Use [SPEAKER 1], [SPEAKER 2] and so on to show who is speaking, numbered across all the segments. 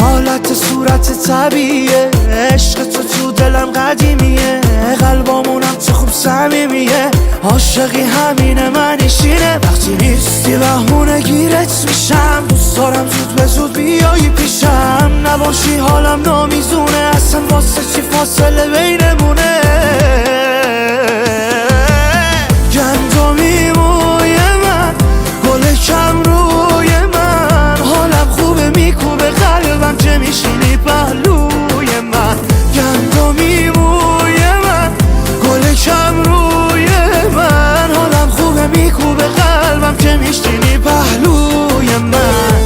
[SPEAKER 1] حالت صورت طبیعیه، عشق تو دلم قدیمیه، قلبامونم چه خوب صمیمیه، عاشقی همینه منیشینه، وقتی نیستی بهونه گیرت میشم، دوست دارم زود به زود بیایی پیشم، نباشی حالم نامیزونه، اصلا واسه چی فاصله بینمونه. گندمی موی من، گل کم روی من، حالم خوبه میکوبه قلبم که میشینی پهلوی من. گندمی موی من، گل کم روی من، حالم خوبه میکوبه قلبم که میشینی پهلوی من.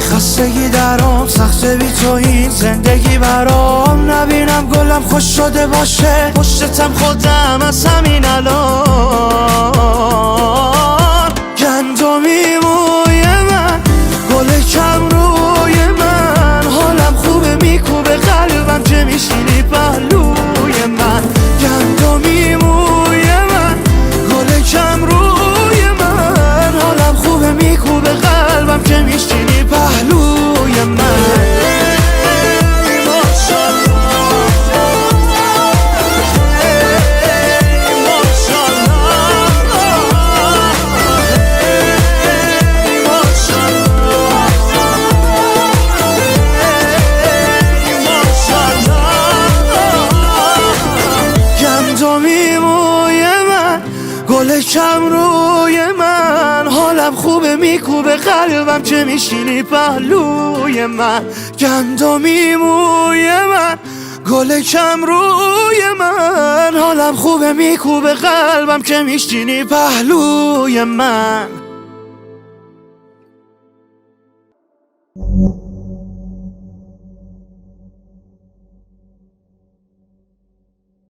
[SPEAKER 1] خستگی درام سخته بی تو این زندگی برام، نبینم گلم خوش شده باشه، پشتتم خودم از همین الان. گندمی موی من، گل کم روی من، حالم خوبه میکوبه قلبم که میشینی پهلوی من. گندمی موی من، گل کم روی من، حالم خوبه میکوبه قلبم که میشینی پهلوی من. گندمی موی من، گل کم روی من، حالم خوبه میکوبه قلبم که میشینی پهلوی من. گندمی موی من، گل کم روی من، حالم خوبه میکوبه قلبم که میشینی پهلوی من.